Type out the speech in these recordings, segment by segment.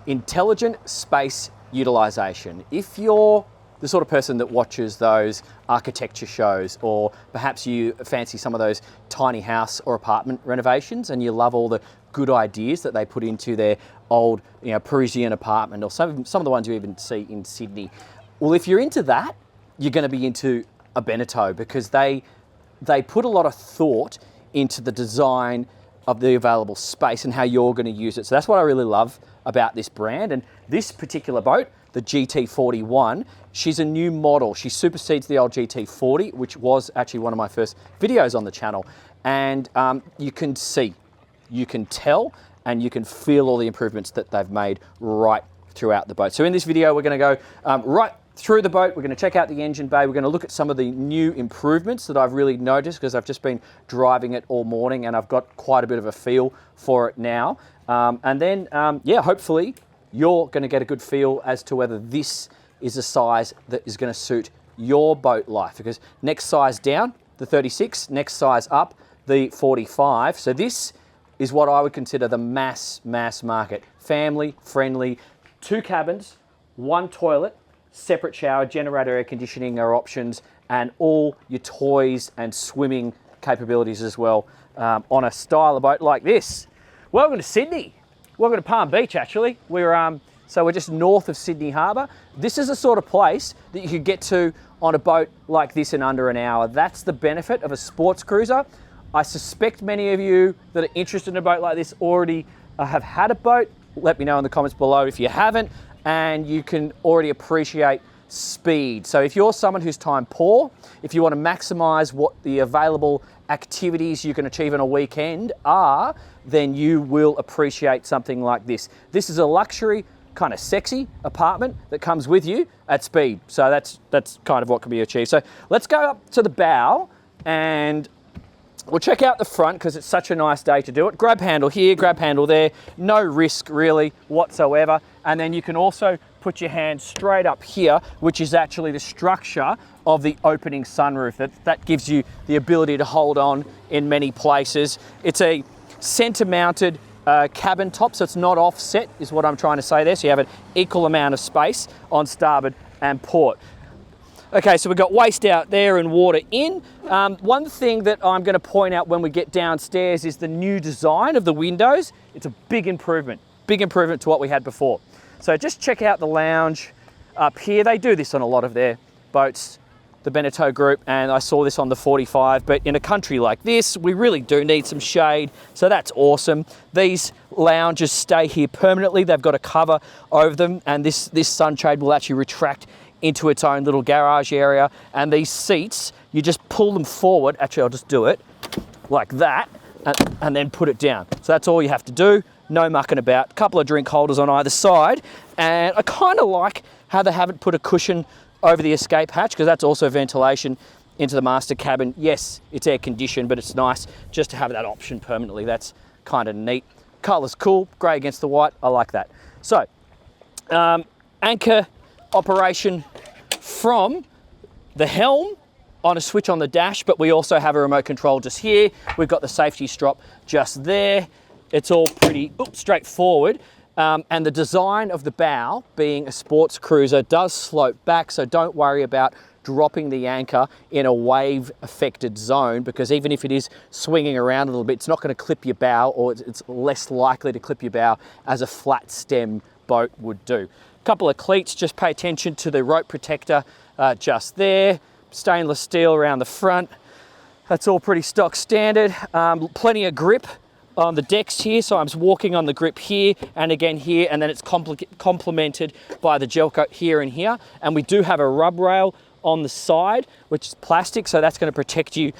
intelligent space utilization. If you're the sort of person that watches those architecture shows, or perhaps you fancy some of those tiny house or apartment renovations and you love all the good ideas that they put into their old, Parisian apartment, or some of the ones you even see in Sydney. Well, if you're into that, you're going to be into a Beneteau, because they put a lot of thought into the design of the available space and how you're going to use it. So that's what I really love about this brand. And this particular boat, the GT41, she's a new model. She supersedes the old GT40, which was actually one of my first videos on the channel. And you can see, you can tell, and you can feel all the improvements that they've made right throughout the boat. So in this video, we're going to go right through the boat. We're going to check out the engine bay. We're going to look at some of the new improvements that I've really noticed, because I've just been driving it all morning and I've got quite a bit of a feel for it now. And then, hopefully you're going to get a good feel as to whether this is a size that is going to suit your boat life. Because next size down, the 36, next size up, the 45. So this is what I would consider the mass market. Family friendly, 2 cabins, 1 toilet, separate shower, generator air conditioning are options, and all your toys and swimming capabilities as well on a style of boat like this. Welcome to Sydney. Welcome to Palm Beach, actually. We're just north of Sydney Harbour. This is the sort of place that you could get to on a boat like this in under an hour. That's the benefit of a sports cruiser. I suspect many of you that are interested in a boat like this already have had a boat. Let me know in the comments below if you haven't, and you can already appreciate speed. So if you're someone who's time poor, if you want to maximize what the available activities you can achieve in a weekend are, then you will appreciate something like this. This is a luxury, kind of sexy apartment that comes with you at speed. So that's kind of what can be achieved. So let's go up to the bow and we'll check out the front, because it's such a nice day to do it. Grab handle here, grab handle there, no risk really whatsoever. And then you can also put your hand straight up here, which is actually the structure of the opening sunroof. That gives you the ability to hold on in many places. It's a center mounted cabin top, so it's not offset, is what I'm trying to say there. So you have an equal amount of space on starboard and port. Okay, so we've got waste out there and water in. One thing that I'm going to point out when we get downstairs is the new design of the windows. It's a big improvement to what we had before. So just check out the lounge up here. They do this on a lot of their boats, the Beneteau group, and I saw this on the 45, but in a country like this, we really do need some shade, so that's awesome. These lounges stay here permanently. They've got a cover over them, and this sunshade will actually retract into its own little garage area. And these seats, you just pull them forward. Actually, I'll just do it like that, and then put it down. So that's all you have to do. No mucking about. A couple of drink holders on either side. And I kind of like how they haven't put a cushion over the escape hatch, because that's also ventilation into the master cabin. Yes, it's air conditioned, but it's nice just to have that option permanently. That's kind of neat. Colour's cool, grey against the white. I like that. So, anchor operation from the helm on a switch on the dash, but we also have a remote control just here. We've got the safety strap just there. It's all pretty straightforward. And the design of the bow, being a sports cruiser, does slope back, so don't worry about dropping the anchor in a wave affected zone, because even if it is swinging around a little bit, it's not going to clip your bow, or it's less likely to clip your bow as a flat stem boat would do. Couple of cleats, just pay attention to the rope protector just there. Stainless steel around the front. That's all pretty stock standard. Plenty of grip on the decks here, so I'm walking on the grip here and again here, and then it's complemented by the gel coat here and here. And we do have a rub rail on the side, which is plastic, so that's going to protect you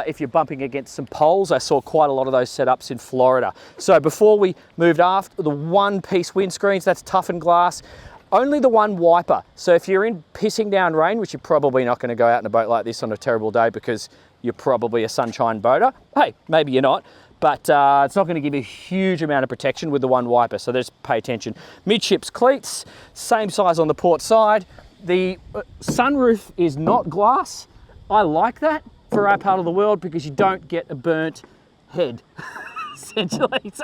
if you're bumping against some poles. I saw quite a lot of those setups in Florida. So before we moved aft, the one-piece windscreens, that's toughened glass. Only the one wiper. So if you're in pissing down rain, which you're probably not going to go out in a boat like this on a terrible day because you're probably a sunshine boater. Hey, maybe you're not, but it's not going to give you a huge amount of protection with the one wiper, so just pay attention. Midships cleats, same size on the port side. The sunroof is not glass. I like that for our part of the world because you don't get a burnt head, essentially. So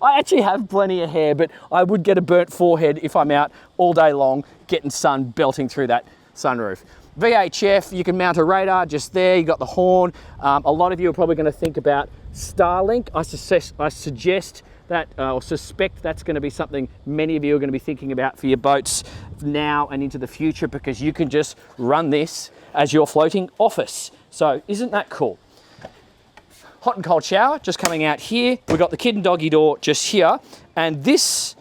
I actually have plenty of hair, but I would get a burnt forehead if I'm out all day long getting sun belting through that sunroof. VHF, you can mount a radar just there, you got the horn. A lot of you are probably going to think about Starlink. I suggest that, or suspect that's going to be something many of you are going to be thinking about for your boats now and into the future, because you can just run this as your floating office. So isn't that cool? Hot and cold shower just coming out here. We've got the kid and doggy door just here, and this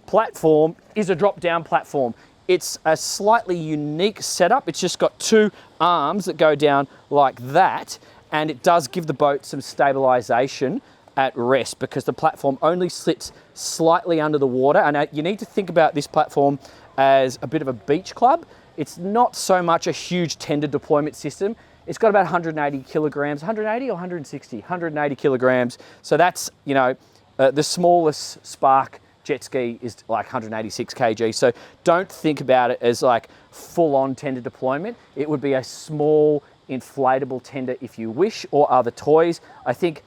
platform is a drop-down platform. It's a slightly unique setup. It's just got two arms that go down like that, and it does give the boat some stabilization at rest because the platform only sits slightly under the water. And you need to think about this platform as a bit of a beach club. It's not so much a huge tender deployment system. It's got about 180 kilograms, 180 or 160, 180 kilograms. So that's, you know, the smallest Spark jet ski is like 186 kg. So don't think about it as like full-on tender deployment. It would be a small inflatable tender if you wish, or other toys. I think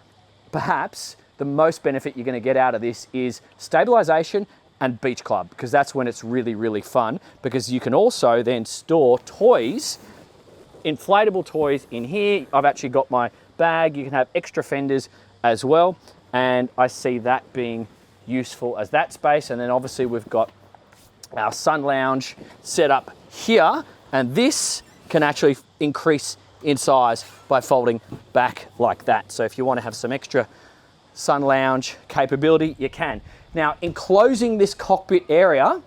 perhaps the most benefit you're going to get out of this is stabilization and beach club, because that's when it's really, really fun, because you can also then store toys, inflatable toys in here. I've actually got my bag. You can have extra fenders as well, and I see that being useful as that space. And then obviously we've got our sun lounge set up here, and this can actually increase in size by folding back like that. So if you want to have some extra sun lounge capability, you can. Now, enclosing this cockpit area,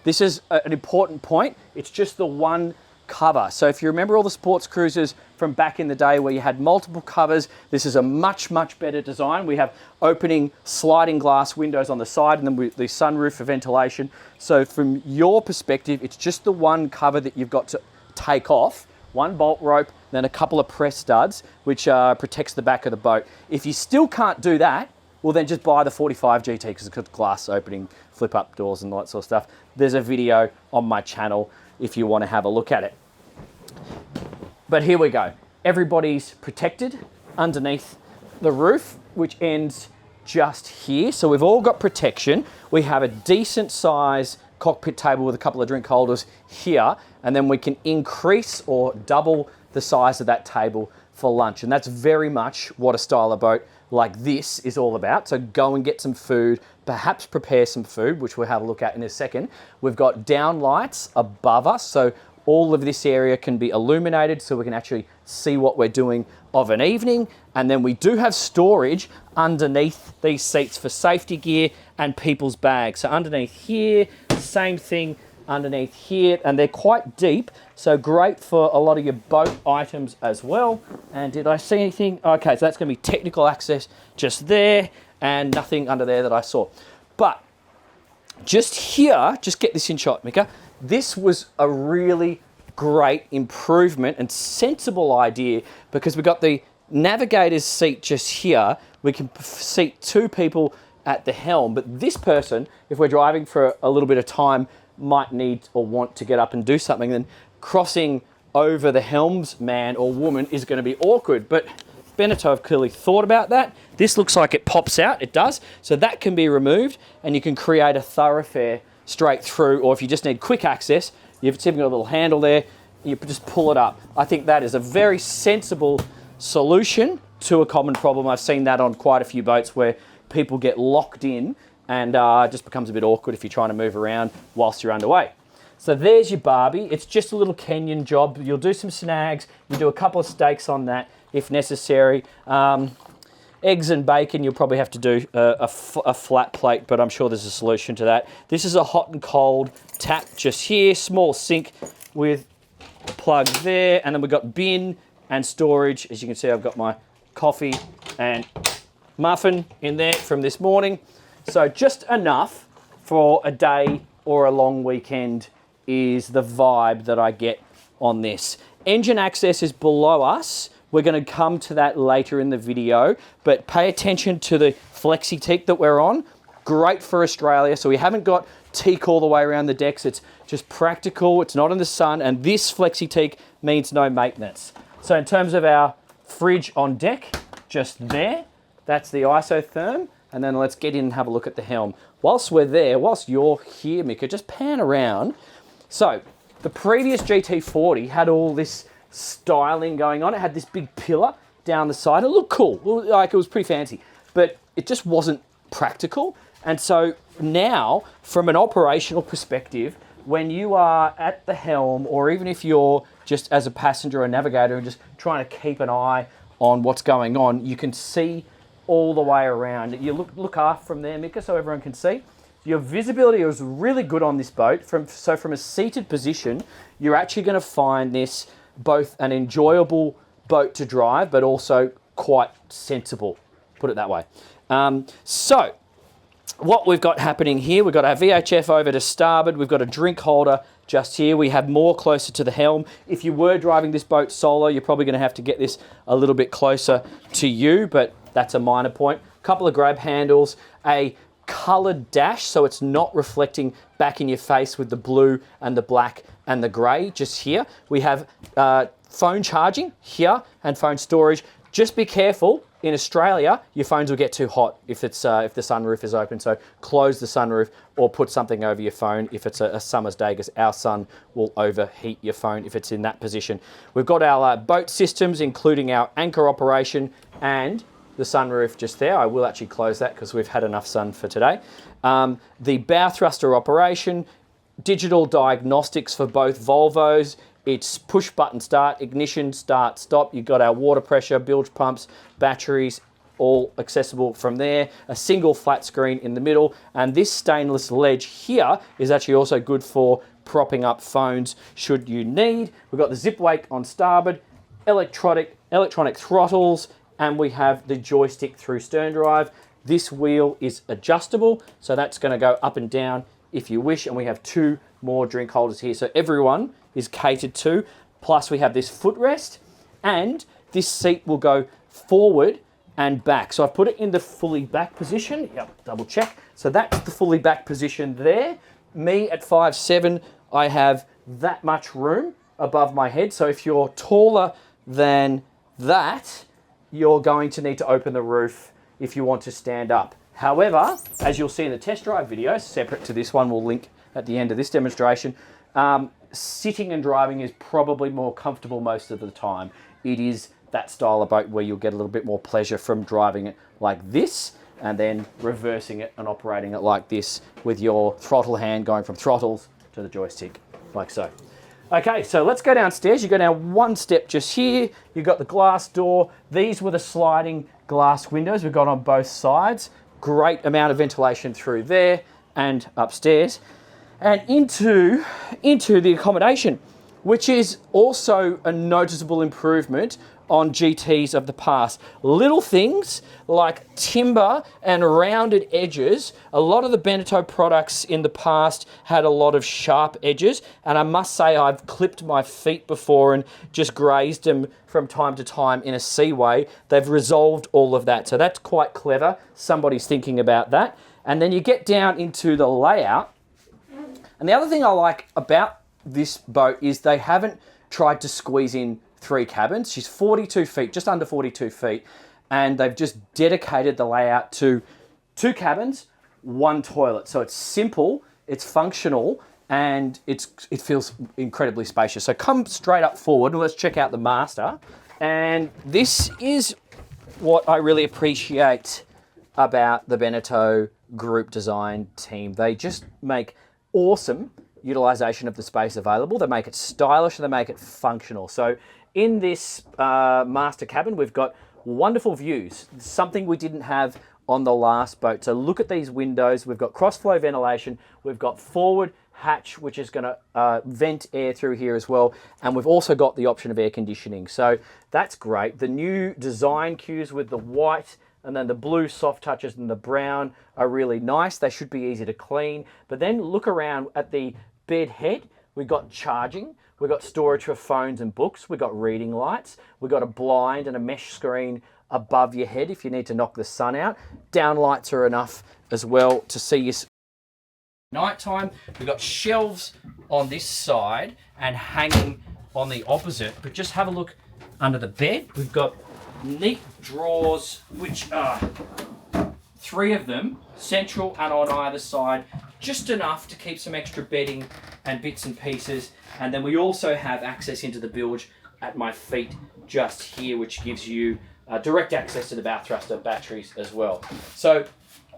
this is an important point. It's just the one cover. So if you remember all the sports cruisers from back in the day where you had multiple covers, this is a much, much better design. We have opening sliding glass windows on the side, and then the sunroof for ventilation. So from your perspective, it's just the one cover that you've got to take off, one bolt rope, then a couple of press studs, which protects the back of the boat. If you still can't do that, well then just buy the 45 GT, because it's got glass opening, flip up doors and all that sort of stuff. There's a video on my channel if you want to have a look at it. But here we go. Everybody's protected underneath the roof, which ends just here. So we've all got protection. We have a decent size cockpit table with a couple of drink holders here, and then we can increase or double the size of that table for lunch. And that's very much what a style of boat like this is all about. So go and get some food, perhaps prepare some food, which we'll have a look at in a second. We've got down lights above us, so all of this area can be illuminated so we can actually see what we're doing of an evening. And then we do have storage underneath these seats for safety gear and people's bags. So underneath here, same thing underneath here, and they're quite deep, so great for a lot of your boat items as well. And did I see anything? Okay, so that's going to be technical access just there, and nothing under there that I saw. But just here, just get this in shot, Mika. This was a really great improvement and sensible idea, because we've got the navigator's seat just here. We can seat two people at the helm, but this person, if we're driving for a little bit of time, might need or want to get up and do something, then crossing over the helmsman or woman is going to be awkward. But Beneteau have clearly thought about that. This looks like it pops out. It does. So that can be removed, and you can create a thoroughfare straight through, or if you just need quick access, you've even got a little handle there, you just pull it up. I think that is a very sensible solution to a common problem. I've seen that on quite a few boats where people get locked in, and it just becomes a bit awkward if you're trying to move around whilst you're underway. So there's your Barbie. It's just a little Kenyan job. You'll do some snags, you do a couple of steaks on that if necessary. Eggs and bacon, you'll probably have to do a flat plate, but I'm sure there's a solution to that. This is a hot and cold tap just here, small sink with a plug there, and then we've got bin and storage. As you can see, I've got my coffee and muffin in there from this morning. So just enough for a day or a long weekend is the vibe that I get on this. Engine access is below us. We're going to come to that later in the video, but pay attention to the flexi teak that we're on. Great for Australia. So we haven't got teak all the way around the decks. It's just practical. It's not in the sun, and this flexi teak means no maintenance. So in terms of our fridge on deck, just there, that's the isotherm. and then let's get in and have a look at the helm. Whilst we're there, whilst you're here, Mika, just pan around. So the previous GT40 had all this styling going on. It had this big pillar down the side. It looked cool, like it was pretty fancy, but it just wasn't practical. And so now, from an operational perspective, when you are at the helm, or even if you're just as a passenger or navigator and just trying to keep an eye on what's going on, you can see all the way around. You look up from there, Mika, so everyone can see. Your visibility is really good on this boat. So from a seated position, you're actually going to find this both an enjoyable boat to drive, but also quite sensible, put it that way. So what we've got happening here, we've got our VHF over to starboard, we've got a drink holder just here, we have more closer to the helm. If you were driving this boat solo, you're probably going to have to get this a little bit closer to you, but that's a minor point. A couple of grab handles, a coloured dash, so it's not reflecting back in your face with the blue and the black and the grey just here. We have phone charging here and phone storage. Just be careful. In Australia, your phones will get too hot if the sunroof is open, so close the sunroof or put something over your phone if it's a summer's day, because our sun will overheat your phone if it's in that position. We've got our boat systems, including our anchor operation and the sunroof just there. I will actually close that because we've had enough sun for today. The bow thruster operation, digital diagnostics for both Volvos. It's push button start, ignition, start, stop. You've got our water pressure, bilge pumps, batteries, all accessible from there. A single flat screen in the middle. And this stainless ledge here is actually also good for propping up phones should you need. We've got the zip wake on starboard, electronic throttles, and we have the joystick through stern drive. This wheel is adjustable, so that's going to go up and down if you wish. And we have two more drink holders here, so everyone is catered to. Plus we have this footrest, and this seat will go forward and back. So I've put it in the fully back position. Yep, double check. So that's the fully back position there. Me at 5'7", I have that much room above my head. So if you're taller than that, you're going to need to open the roof if you want to stand up. However, as you'll see in the test drive video, separate to this one, we'll link at the end of this demonstration, sitting and driving is probably more comfortable most of the time. It is that style of boat where you'll get a little bit more pleasure from driving it like this and then reversing it and operating it like this with your throttle hand going from throttles to the joystick, like so. Okay, so let's go downstairs. You go down one step just here. You've got the glass door. These were the sliding glass windows we've got on both sides. Great amount of ventilation through there and upstairs. And into the accommodation, which is also a noticeable improvement on GTs of the past. Little things like timber and rounded edges. A lot of the Beneteau products in the past had a lot of sharp edges, and I must say I've clipped my feet before and just grazed them from time to time in a seaway. They've resolved all of that, so that's quite clever. Somebody's thinking about that. And then you get down into the layout. And the other thing I like about this boat is they haven't tried to squeeze in 3 cabins. She's 42 feet, just under 42 feet, and they've just dedicated the layout to 2 cabins, 1 toilet. So it's simple, it's functional, and it feels incredibly spacious. So come straight up forward and let's check out the master. And this is what I really appreciate about the Beneteau group design team. They just make awesome utilization of the space available. They make it stylish and they make it functional. So in this master cabin, we've got wonderful views, something we didn't have on the last boat. So look at these windows. We've got cross-flow ventilation. We've got forward hatch, which is going to vent air through here as well. And we've also got the option of air conditioning. So that's great. The new design cues with the white and then the blue soft touches and the brown are really nice. They should be easy to clean. But then look around at the bed head. We've got charging. We've got storage for phones and books. We've got reading lights. We've got a blind and a mesh screen above your head if you need to knock the sun out. Down lights are enough as well to see you nighttime. We've got shelves on this side and hanging on the opposite. But just have a look under the bed. We've got neat drawers which are 3 of them, central and on either side, just enough to keep some extra bedding and bits and pieces. And then we also have access into the bilge at my feet just here, which gives you direct access to the bow thruster batteries as well. So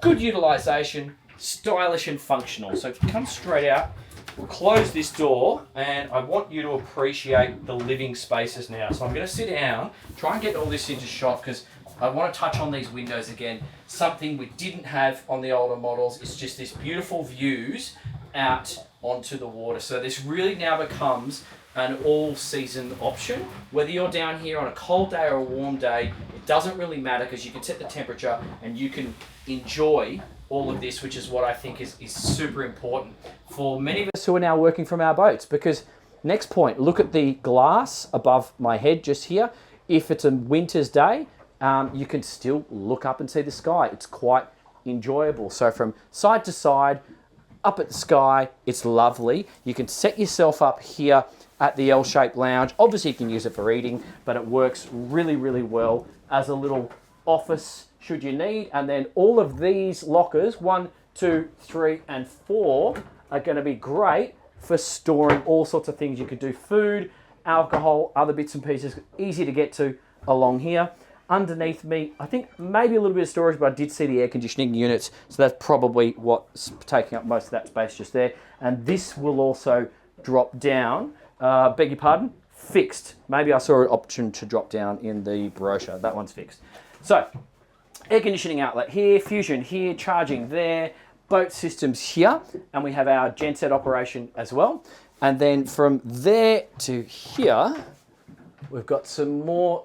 good utilisation, stylish and functional. So if you come straight out, we'll close this door, and I want you to appreciate the living spaces now. So I'm going to sit down, try and get all this into shot, because I want to touch on these windows again. Something we didn't have on the older models is just this beautiful views out onto the water. So this really now becomes an all-season option. Whether you're down here on a cold day or a warm day, it doesn't really matter, because you can set the temperature and you can enjoy all of this, which is what I think is super important for many of us who are now working from our boats. Because next point, look at the glass above my head just here. If it's a winter's day, you can still look up and see the sky. It's quite enjoyable. So from side to side, up at the sky, it's lovely. You can set yourself up here at the L-shaped lounge. Obviously you can use it for eating, but it works really, really well as a little office should you need. And then all of these lockers, 1, 2, 3, and 4, are going to be great for storing all sorts of things. You could do food, alcohol, other bits and pieces, easy to get to along here. Underneath me, I think maybe a little bit of storage, but I did see the air conditioning units, so that's probably what's taking up most of that space just there. And this will also drop down, beg your pardon, fixed. Maybe I saw an option to drop down in the brochure. That one's fixed. So, air conditioning outlet here, fusion here, charging there, boat systems here, and we have our genset operation as well. And then from there to here, we've got some more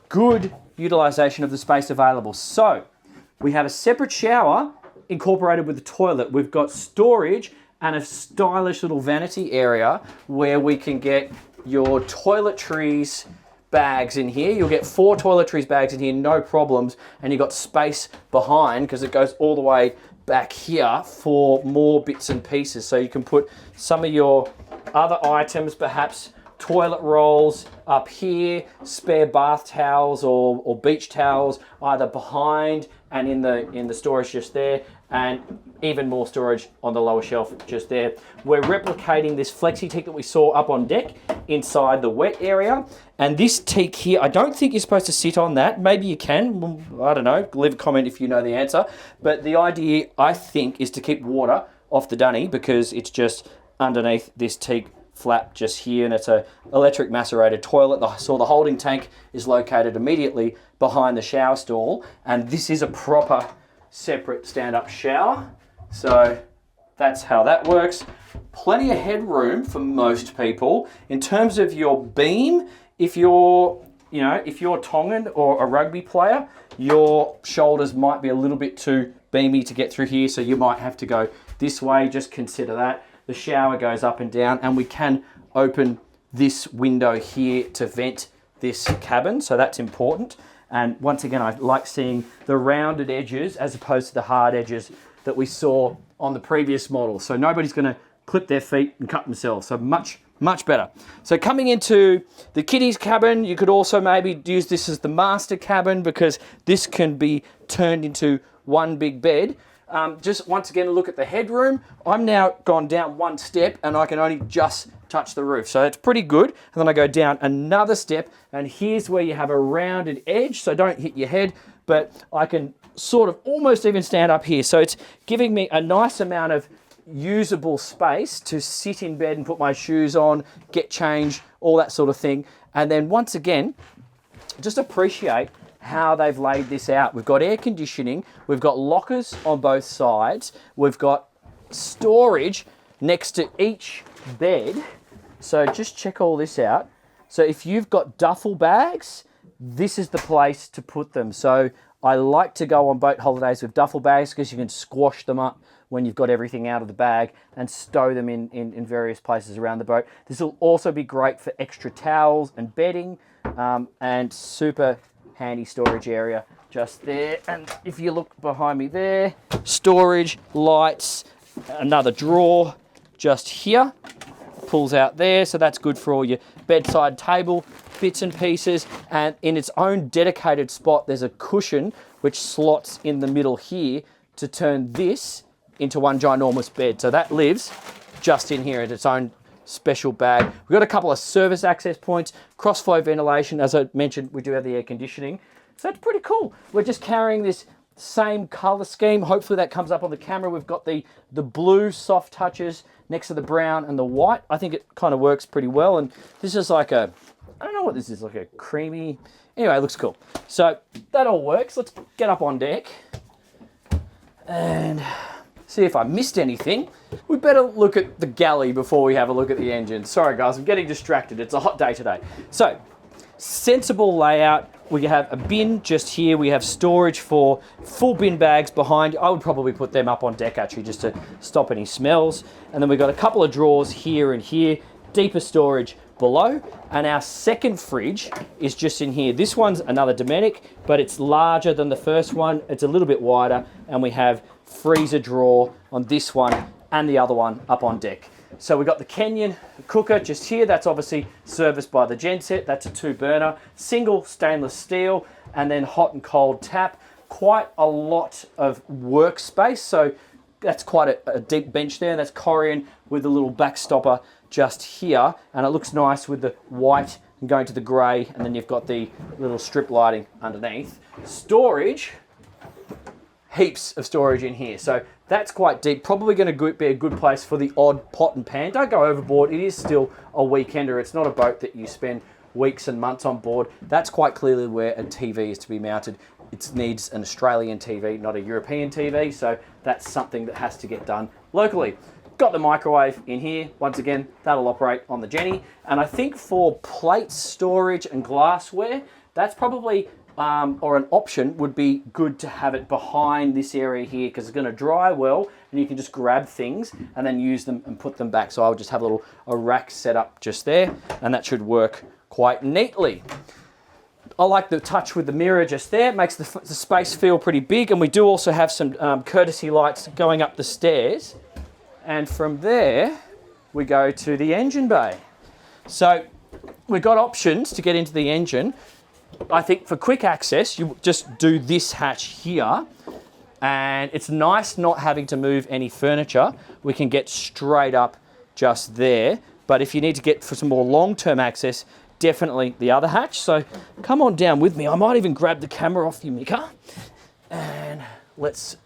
good utilization of the space available. So we have a separate shower incorporated with the toilet. We've got storage and a stylish little vanity area where we can get your toiletries bags in here. You'll get 4 toiletries bags in here, no problems. And you've got space behind because it goes all the way back here for more bits and pieces. So you can put some of your other items, perhaps toilet rolls up here, spare bath towels or beach towels either behind and in the storage just there, and even more storage on the lower shelf just there. We're replicating this flexi teak that we saw up on deck inside the wet area. And this teak here, I don't think you're supposed to sit on that. Maybe you can, I don't know, leave a comment if you know the answer. But the idea, I think, is to keep water off the dunny because it's just underneath this teak flap just here, and it's a electric macerated toilet. So the holding tank is located immediately behind the shower stall, and this is a proper separate stand-up shower. So that's how that works. Plenty of headroom for most people. In terms of your beam, if you're Tongan or a rugby player, your shoulders might be a little bit too beamy to get through here, so you might have to go this way. Just consider that. The shower goes up and down, and we can open this window here to vent this cabin, so that's important. And once again, I like seeing the rounded edges as opposed to the hard edges that we saw on the previous model. So nobody's going to clip their feet and cut themselves, so much better. So coming into the kiddies cabin, you could also maybe use this as the master cabin because this can be turned into one big bed. Just once again, look at the headroom. I'm now gone down 1 step and I can only just touch the roof. So it's pretty good. And then I go down another step, and here's where you have a rounded edge. So don't hit your head, but I can sort of almost even stand up here. So it's giving me a nice amount of usable space to sit in bed and put my shoes on, get changed, all that sort of thing. And then once again, just appreciate how they've laid this out. We've got air conditioning, we've got lockers on both sides, we've got storage next to each bed. So just check all this out. So if you've got duffel bags, this is the place to put them. So I like to go on boat holidays with duffel bags because you can squash them up when you've got everything out of the bag and stow them in various places around the boat. This will also be great for extra towels and bedding, and super handy storage area just there. And if you look behind me there, storage, lights, another drawer just here, pulls out there, so that's good for all your bedside table bits and pieces. And in its own dedicated spot, there's a cushion which slots in the middle here to turn this into one ginormous bed. So that lives just in here at its own special bag. We've got a couple of service access points, cross-flow ventilation. As I mentioned, we do have the air conditioning. So that's pretty cool. We're just carrying this same color scheme. Hopefully that comes up on the camera. We've got the blue soft touches next to the brown and the white. I think it kind of works pretty well. And this is like a, I don't know what this is, like a creamy, anyway, it looks cool. So that all works. Let's get up on deck and see if I missed anything. We better look at the galley before we have a look at the engine. Sorry guys, I'm getting distracted. It's a hot day today. So, sensible layout. We have a bin just here. We have storage for full bin bags behind. I would probably put them up on deck actually just to stop any smells. And then we've got a couple of drawers here and here, deeper storage below. And our second fridge is just in here. This one's another Dometic, but it's larger than the first one. It's a little bit wider, and we have freezer drawer on this one and the other one up on deck. So we've got the Kenyan cooker just here. That's obviously serviced by the genset. That's a 2-burner, single stainless steel, and then hot and cold tap. Quite a lot of workspace. So that's quite a deep bench there. That's Corian with a little backstopper just here. And it looks nice with the white and going to the grey. And then you've got the little strip lighting underneath. Storage, heaps of storage in here. So that's quite deep. Probably going to be a good place for the odd pot and pan. Don't go overboard. It is still a weekender. It's not a boat that you spend weeks and months on board. That's quite clearly where a TV is to be mounted. It needs an Australian TV, not a European TV. So that's something that has to get done locally. Got the microwave in here. Once again, that'll operate on the Jenny. And I think for plate storage and glassware, that's probably or an option would be good to have it behind this area here because it's going to dry well and you can just grab things and then use them and put them back. So I'll just have a rack set up just there and that should work quite neatly. I like the touch with the mirror just there. It makes the space feel pretty big, and we do also have some courtesy lights going up the stairs. And from there, we go to the engine bay. So we've got options to get into the engine. I think for quick access, you just do this hatch here, and it's nice not having to move any furniture. We can get straight up just there. But if you need to get for some more long-term access, definitely the other hatch. So come on down with me. I might even grab the camera off you, Mika, and let's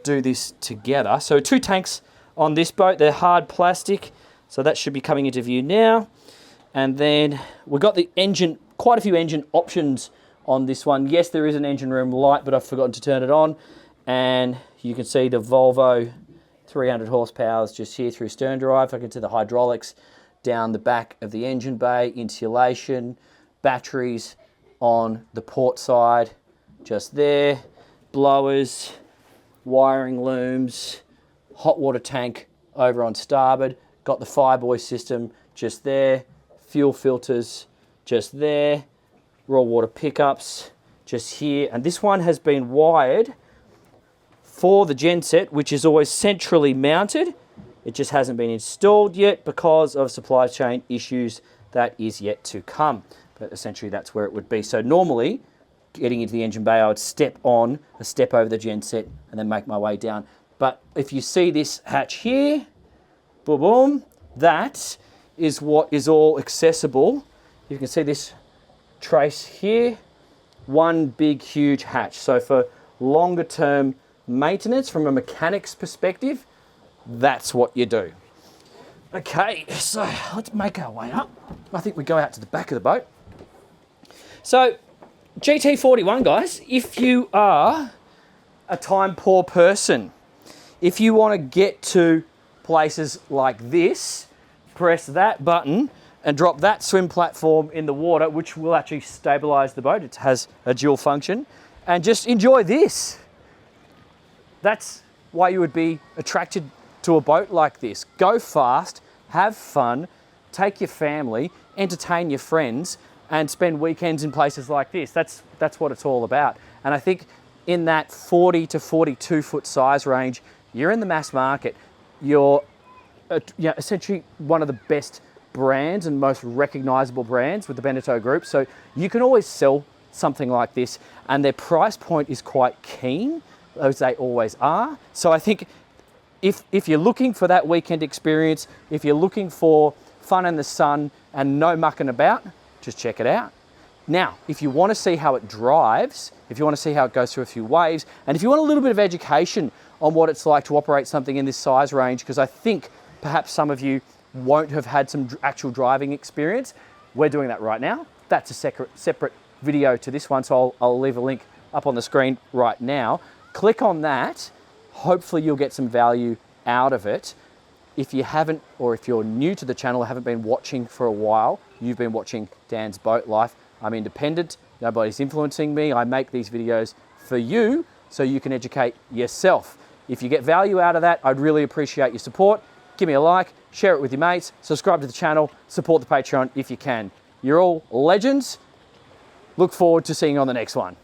do this together. So 2 tanks on this boat. They're hard plastic, so that should be coming into view now. And then we've got the engine, quite a few engine options on this one. Yes, there is an engine room light, but I've forgotten to turn it on. And you can see the Volvo 300 horsepower is just here through stern drive. I can see the hydraulics down the back of the engine bay, insulation, batteries on the port side, just there, blowers, wiring looms, hot water tank over on starboard, got the fireboy system just there, fuel filters just there, raw water pickups just here, and this one has been wired for the genset, which is always centrally mounted. It just hasn't been installed yet because of supply chain issues. That is yet to come, but essentially that's where it would be. So normally, getting into the engine bay, I would step on, a step over the genset, and then make my way down. But if you see this hatch here, boom, boom, that is what is all accessible. You can see this trace here, one big, huge hatch. So for longer term maintenance from a mechanic's perspective, that's what you do. Okay, so let's make our way up. I think we go out to the back of the boat. So GT41, guys, if you are a time poor person, if you want to get to places like this, press that button and drop that swim platform in the water, which will actually stabilize the boat. It has a dual function, and just enjoy this. That's why you would be attracted to a boat like this. Go fast, have fun, take your family, entertain your friends, and spend weekends in places like this. That's what it's all about. And I think in that 40 to 42 foot size range, you're in the mass market. You're essentially one of the best brands and most recognizable brands with the Beneteau Group. So you can always sell something like this, and their price point is quite keen, as they always are. So I think if you're looking for that weekend experience, if you're looking for fun in the sun and no mucking about, just check it out. Now, if you want to see how it drives, if you want to see how it goes through a few waves, and if you want a little bit of education on what it's like to operate something in this size range, because I think perhaps some of you won't have had some actual driving experience, we're doing that right now. That's a separate video to this one, so I'll leave a link up on the screen right now. Click on that. Hopefully you'll get some value out of it. If you haven't, or if you're new to the channel, haven't been watching for a while, you've been watching Dan's Boat Life. I'm independent, nobody's influencing me. I make these videos for you so you can educate yourself. If you get value out of that, I'd really appreciate your support. Give me a like, share it with your mates, subscribe to the channel, support the Patreon if you can. You're all legends. Look forward to seeing you on the next one.